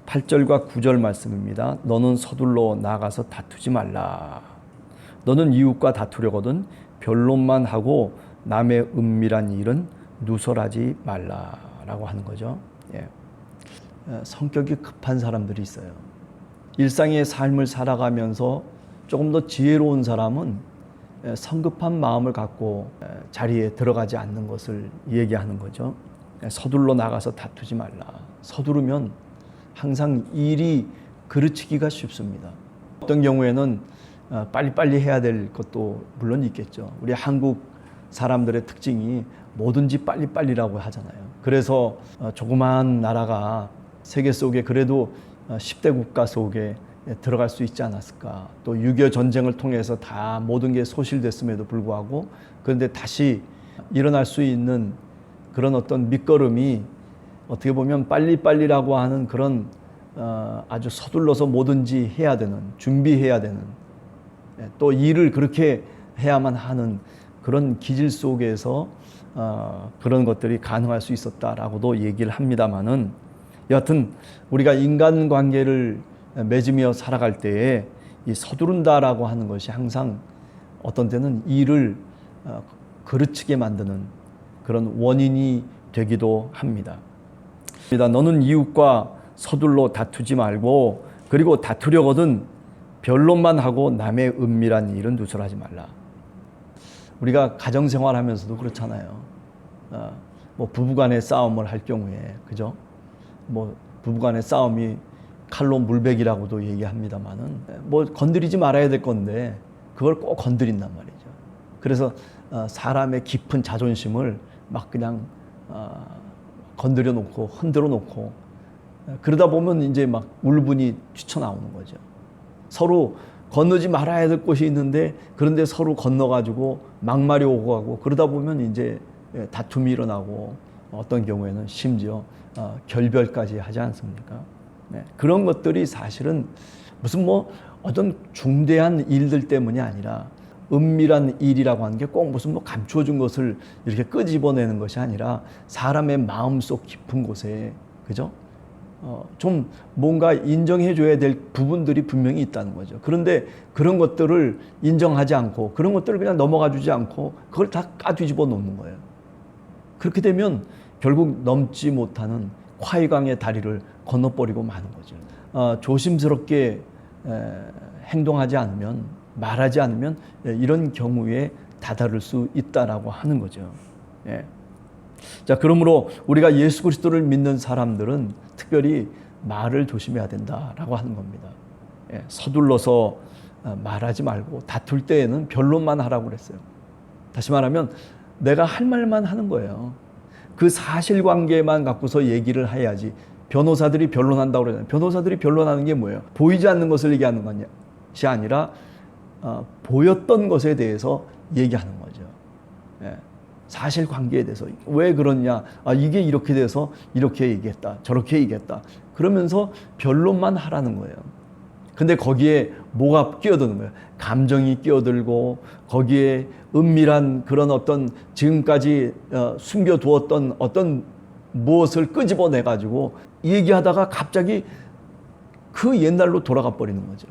8절과 9절 말씀입니다. 너는 서둘러 나가서 다투지 말라. 너는 이웃과 다투려거든 변론만 하고 남의 은밀한 일은 누설하지 말라라고 하는 거죠. 예. 성격이 급한 사람들이 있어요. 일상의 삶을 살아가면서 조금 더 지혜로운 사람은 성급한 마음을 갖고 자리에 들어가지 않는 것을 얘기하는 거죠. 서둘러 나가서 다투지 말라. 서두르면 항상 일이 그르치기가 쉽습니다. 어떤 경우에는 빨리빨리 해야 될 것도 물론 있겠죠. 우리 한국 사람들의 특징이 뭐든지 빨리빨리라고 하잖아요. 그래서 조그마한 나라가 세계 속에 그래도 10대 국가 속에 들어갈 수 있지 않았을까. 또 6.25 전쟁을 통해서 다 모든 게 소실됐음에도 불구하고 그런데 다시 일어날 수 있는 그런 어떤 밑거름이 어떻게 보면 빨리빨리라고 하는 그런 아주 서둘러서 뭐든지 해야 되는, 준비해야 되는, 또 일을 그렇게 해야만 하는 그런 기질 속에서 그런 것들이 가능할 수 있었다라고도 얘기를 합니다만은, 여하튼 우리가 인간관계를 맺으며 살아갈 때에 이 서두른다라고 하는 것이 항상 어떤 때는 일을 그르치게 만드는 그런 원인이 되기도 합니다. 너는 이웃과 서둘러 다투지 말고, 그리고 다투려거든 변론만 하고 남의 은밀한 일은 누설하지 말라. 우리가 가정생활하면서도 그렇잖아요. 뭐 부부간의 싸움을 할 경우에, 그죠? 뭐 부부간의 싸움이 칼로 물베기라고도 얘기합니다만은, 뭐 건드리지 말아야 될 건데 그걸 꼭 건드린단 말이죠. 그래서 사람의 깊은 자존심을 막 그냥 건드려 놓고 흔들어 놓고, 그러다 보면 이제 막 울분이 튀쳐나오는 거죠. 서로 건너지 말아야 될 곳이 있는데 그런데 서로 건너가지고 막말이 오고 가고, 그러다 보면 이제 다툼이 일어나고 어떤 경우에는 심지어 결별까지 하지 않습니까? 네. 그런 것들이 사실은 무슨 뭐 어떤 중대한 일들 때문이 아니라, 은밀한 일이라고 하는 게 꼭 무슨 뭐 감춰준 것을 이렇게 끄집어내는 것이 아니라 사람의 마음속 깊은 곳에, 그죠? 좀 뭔가 인정해줘야 될 부분들이 분명히 있다는 거죠. 그런데 그런 것들을 인정하지 않고, 그런 것들을 그냥 넘어가 주지 않고 그걸 다 까뒤집어 놓는 거예요. 그렇게 되면 결국 넘지 못하는 화이강의 다리를 건너버리고 마는 거죠. 조심스럽게 행동하지 않으면, 말하지 않으면 이런 경우에 다다를 수 있다라고 하는 거죠. 예. 자, 그러므로 우리가 예수 그리스도를 믿는 사람들은 특별히 말을 조심해야 된다라고 하는 겁니다. 예. 서둘러서 말하지 말고 다툴 때에는 변론만 하라고 그랬어요. 다시 말하면 내가 할 말만 하는 거예요. 그 사실관계만 갖고서 얘기를 해야지. 변호사들이 변론한다고 그러잖아요. 변호사들이 변론하는 게 뭐예요? 보이지 않는 것을 얘기하는 것이 아니라 보였던 것에 대해서 얘기하는 거죠. 예. 사실관계에 대해서 왜 그러냐, 이게 이렇게 돼서 이렇게 얘기했다, 저렇게 얘기했다, 그러면서 변론만 하라는 거예요. 근데 거기에 뭐가 끼어드는 거예요? 감정이 끼어들고, 거기에 은밀한 그런 어떤 지금까지 숨겨두었던 어떤 무엇을 끄집어내 가지고 얘기하다가 갑자기 그 옛날로 돌아가 버리는 거죠.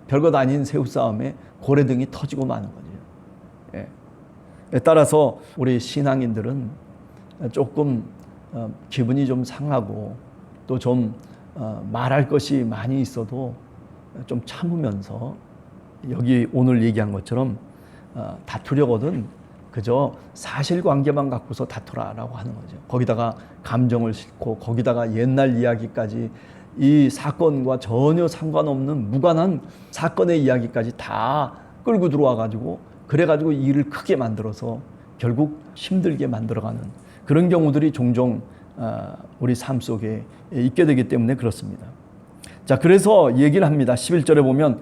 별것 아닌 새우싸움에 고래등이 터지고 마는 거죠. 예. 따라서 우리 신앙인들은 조금 기분이 좀 상하고, 또 좀 말할 것이 많이 있어도 좀 참으면서, 여기 오늘 얘기한 것처럼 다투려거든 그저 사실관계만 갖고서 다투라라고 하는 거죠. 거기다가 감정을 싣고, 거기다가 옛날 이야기까지, 이 사건과 전혀 상관없는 무관한 사건의 이야기까지 다 끌고 들어와 가지고, 그래 가지고 일을 크게 만들어서 결국 힘들게 만들어가는 그런 경우들이 종종 우리 삶 속에 있게 되기 때문에 그렇습니다. 자, 그래서 얘기를 합니다. 11절에 보면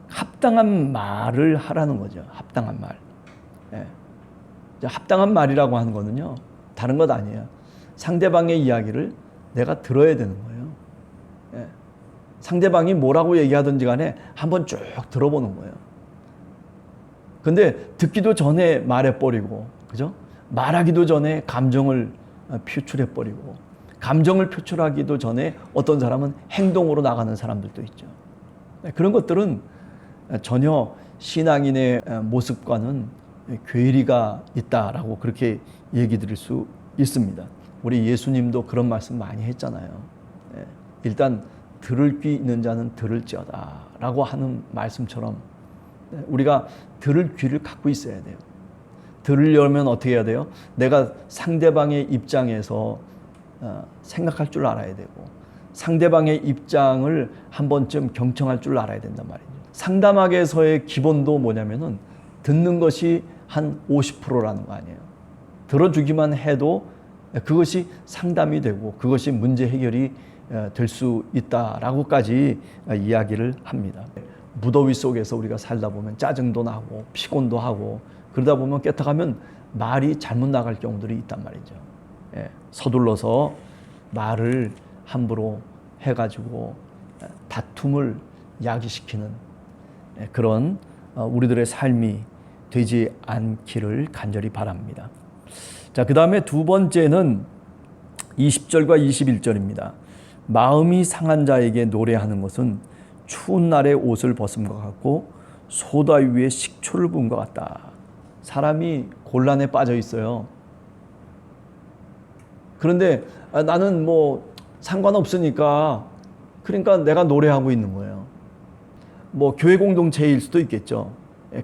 합당한 말을 하라는 거죠. 합당한 말. 예. 합당한 말이라고 하는 거는요, 다른 것 아니에요. 상대방의 이야기를 내가 들어야 되는 거예요. 예. 상대방이 뭐라고 얘기하든지 간에 한번 쭉 들어보는 거예요. 근데 듣기도 전에 말해버리고, 그죠? 말하기도 전에 감정을 표출해버리고, 감정을 표출하기도 전에 어떤 사람은 행동으로 나가는 사람들도 있죠. 그런 것들은 전혀 신앙인의 모습과는 괴리가 있다라고 그렇게 얘기 드릴 수 있습니다. 우리 예수님도 그런 말씀 많이 했잖아요. 일단 들을 귀 있는 자는 들을지어다 라고 하는 말씀처럼 우리가 들을 귀를 갖고 있어야 돼요. 들으려면 어떻게 해야 돼요? 내가 상대방의 입장에서 생각할 줄 알아야 되고 상대방의 입장을 한 번쯤 경청할 줄 알아야 된단 말이죠. 상담학에서의 기본도 뭐냐면은 듣는 것이 한 50%라는 거 아니에요. 들어주기만 해도 그것이 상담이 되고 그것이 문제 해결이 될 수 있다라고까지 이야기를 합니다. 무더위 속에서 우리가 살다 보면 짜증도 나고 피곤도 하고 그러다 보면 깨딱하면 말이 잘못 나갈 경우들이 있단 말이죠. 서둘러서 말을 함부로 해가지고 다툼을 야기시키는 그런 우리들의 삶이 되지 않기를 간절히 바랍니다. 자, 그 다음에 두 번째는 20절과 21절입니다. 마음이 상한 자에게 노래하는 것은 추운 날에 옷을 벗음과 같고 소다 위에 식초를 부은 것 같다. 사람이 곤란에 빠져 있어요. 그런데 나는 뭐 상관없으니까 그러니까 내가 노래하고 있는 거예요. 뭐 교회 공동체일 수도 있겠죠.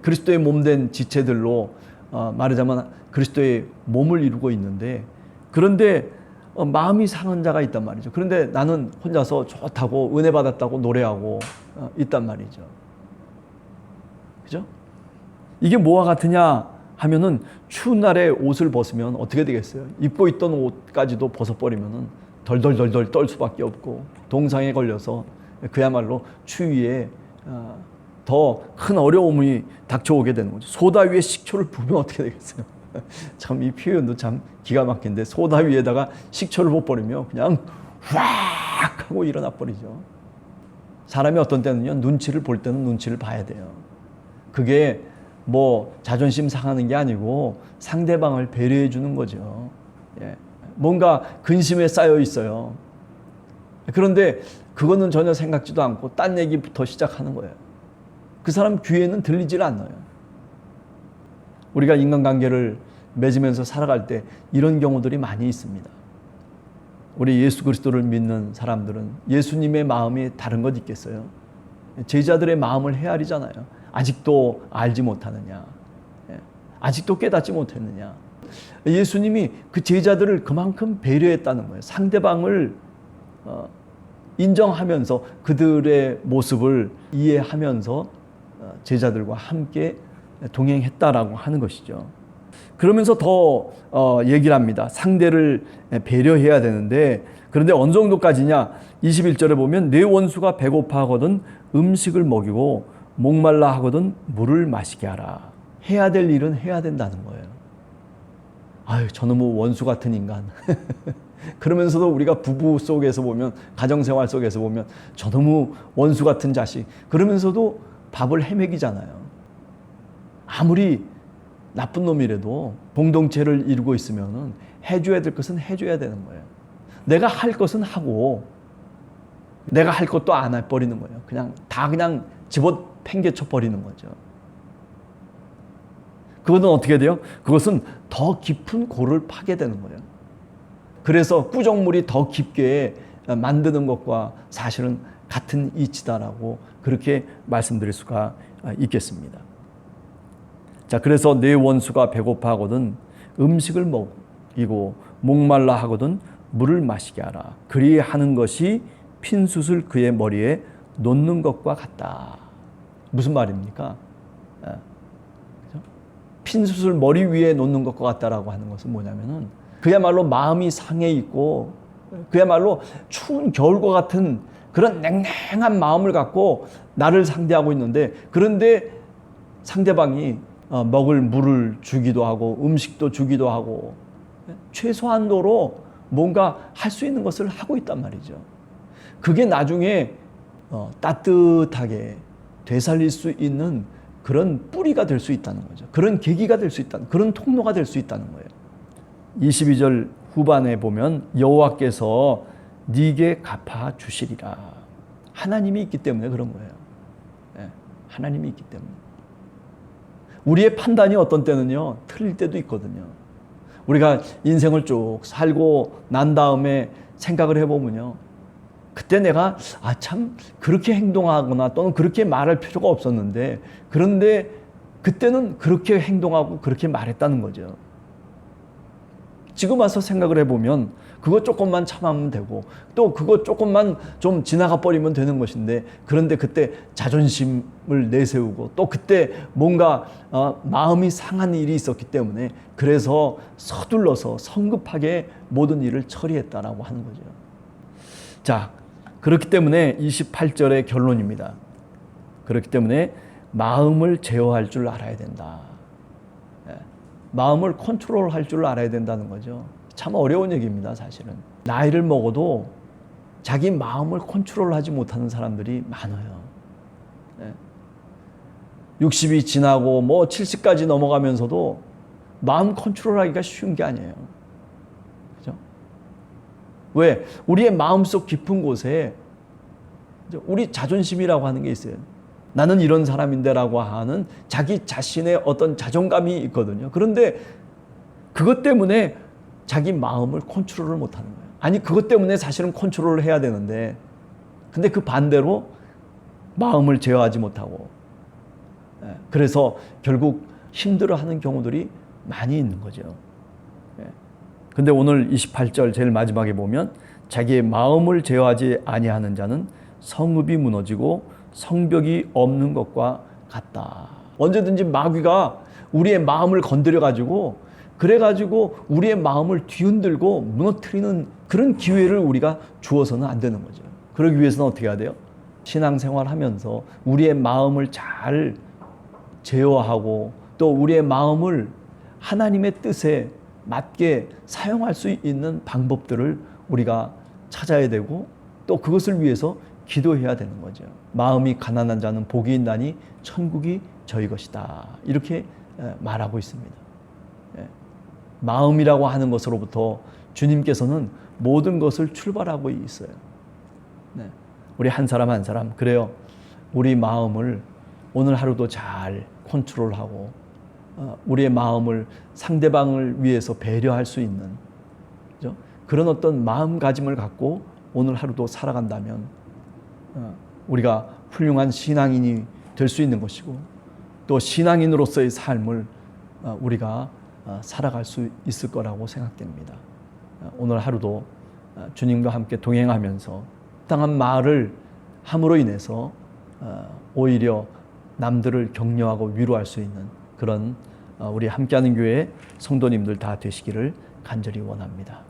그리스도의 몸된 지체들로 말하자면 그리스도의 몸을 이루고 있는데 그런데 마음이 상한 자가 있단 말이죠. 그런데 나는 혼자서 좋다고 은혜 받았다고 노래하고 있단 말이죠. 그죠? 이게 뭐와 같으냐 하면은 추운 날에 옷을 벗으면 어떻게 되겠어요? 입고 있던 옷까지도 벗어버리면은 덜덜덜덜 떨 수밖에 없고 동상에 걸려서 그야말로 추위에 더 큰 어려움이 닥쳐오게 되는 거죠. 소다 위에 식초를 부으면 어떻게 되겠어요? 참 이 표현도 참 기가 막힌데 소다 위에다가 식초를 부어버리면 그냥 확 하고 일어나 버리죠. 사람이 어떤 때는요 눈치를 볼 때는 눈치를 봐야 돼요. 그게 뭐 자존심 상하는 게 아니고 상대방을 배려해 주는 거죠. 뭔가 근심에 쌓여 있어요. 그런데 그거는 전혀 생각지도 않고 딴 얘기부터 시작하는 거예요. 그 사람 귀에는 들리질 않아요. 우리가 인간관계를 맺으면서 살아갈 때 이런 경우들이 많이 있습니다. 우리 예수 그리스도를 믿는 사람들은 예수님의 마음이 다른 것 있겠어요? 제자들의 마음을 헤아리잖아요. 아직도 알지 못하느냐? 아직도 깨닫지 못했느냐? 예수님이 그 제자들을 그만큼 배려했다는 거예요. 상대방을 인정하면서 그들의 모습을 이해하면서 제자들과 함께 동행했다라고 하는 것이죠. 그러면서 더 얘기를 합니다. 상대를 배려해야 되는데 그런데 어느 정도까지냐? 21절에 보면 내 원수가 배고파 하거든 음식을 먹이고 목말라 하거든 물을 마시게 하라. 해야 될 일은 해야 된다는 거예요. 아유, 저놈의 원수 같은 인간. 그러면서도 우리가 부부 속에서 보면 가정생활 속에서 보면 저놈의 원수 같은 자식. 그러면서도 밥을 헤매기잖아요. 아무리 나쁜 놈이라도 공동체를 이루고 있으면 해줘야 될 것은 해줘야 되는 거예요. 내가 할 것은 하고 내가 할 것도 안 해버리는 거예요. 그냥 집어 팽개쳐 버리는 거죠. 그것은 어떻게 돼요? 그것은 더 깊은 골을 파게 되는 거예요. 그래서 꾸정물이 더 깊게 만드는 것과 사실은 같은 이치다라고 그렇게 말씀드릴 수가 있겠습니다. 자, 그래서 내 원수가 배고파 하거든 음식을 먹이고 목말라 하거든 물을 마시게 하라. 그리 하는 것이 핀숯을 그의 머리에 놓는 것과 같다. 무슨 말입니까? 핀숯을 머리 위에 놓는 것과 같다라고 하는 것은 뭐냐면은 그야말로 마음이 상해 있고 그야말로 추운 겨울과 같은 그런 냉랭한 마음을 갖고 나를 상대하고 있는데 그런데 상대방이 먹을 물을 주기도 하고 음식도 주기도 하고 최소한도로 뭔가 할 수 있는 것을 하고 있단 말이죠. 그게 나중에 따뜻하게 되살릴 수 있는 그런 뿌리가 될 수 있다는 거죠. 그런 계기가 될 수 있다는, 그런 통로가 될 수 있다는 거예요. 22절 후반에 보면 여호와께서 네게 갚아 주시리라. 하나님이 있기 때문에 그런 거예요. 예, 하나님이 있기 때문에. 우리의 판단이 어떤 때는요, 틀릴 때도 있거든요. 우리가 인생을 쭉 살고 난 다음에 생각을 해보면요, 그때 내가 참 그렇게 행동하거나 또는 그렇게 말할 필요가 없었는데, 그런데 그때는 그렇게 행동하고 그렇게 말했다는 거죠. 지금 와서 생각을 해보면 그거 조금만 참으면 되고 또 그거 조금만 좀 지나가 버리면 되는 것인데, 그런데 그때 자존심을 내세우고 또 그때 뭔가 마음이 상한 일이 있었기 때문에 그래서 서둘러서 성급하게 모든 일을 처리했다라고 하는 거죠. 자, 그렇기 때문에 28절의 결론입니다. 그렇기 때문에 마음을 제어할 줄 알아야 된다. 마음을 컨트롤할 줄 알아야 된다는 거죠. 참 어려운 얘기입니다, 사실은. 나이를 먹어도 자기 마음을 컨트롤하지 못하는 사람들이 많아요. 60이 지나고 뭐 70까지 넘어가면서도 마음 컨트롤하기가 쉬운 게 아니에요. 그죠? 왜? 우리의 마음속 깊은 곳에 우리 자존심이라고 하는 게 있어요. 나는 이런 사람인데라고 하는 자기 자신의 어떤 자존감이 있거든요. 그런데 그것 때문에 자기 마음을 컨트롤을 못하는 거예요. 아니, 그것 때문에 사실은 컨트롤을 해야 되는데, 근데 그 반대로 마음을 제어하지 못하고, 그래서 결국 힘들어하는 경우들이 많이 있는 거죠. 근데 오늘 28절 제일 마지막에 보면 자기의 마음을 제어하지 아니하는 자는 성읍이 무너지고 성벽이 없는 것과 같다. 언제든지 마귀가 우리의 마음을 건드려가지고 그래가지고 우리의 마음을 뒤흔들고 무너뜨리는 그런 기회를 우리가 주어서는 안 되는 거죠. 그러기 위해서는 어떻게 해야 돼요? 신앙생활 하면서 우리의 마음을 잘 제어하고 또 우리의 마음을 하나님의 뜻에 맞게 사용할 수 있는 방법들을 우리가 찾아야 되고 또 그것을 위해서 기도해야 되는 거죠. 마음이 가난한 자는 복이 있나니 천국이 저희 것이다. 이렇게 말하고 있습니다. 마음이라고 하는 것으로부터 주님께서는 모든 것을 출발하고 있어요. 우리 한 사람 한 사람, 그래요. 우리 마음을 오늘 하루도 잘 컨트롤하고 우리의 마음을 상대방을 위해서 배려할 수 있는, 그죠? 그런 어떤 마음가짐을 갖고 오늘 하루도 살아간다면 우리가 훌륭한 신앙인이 될 수 있는 것이고 또 신앙인으로서의 삶을 우리가 살아갈 수 있을 거라고 생각됩니다. 오늘 하루도 주님과 함께 동행하면서 당한 말을 함으로 인해서 오히려 남들을 격려하고 위로할 수 있는 그런 우리 함께하는 교회 성도님들 다 되시기를 간절히 원합니다.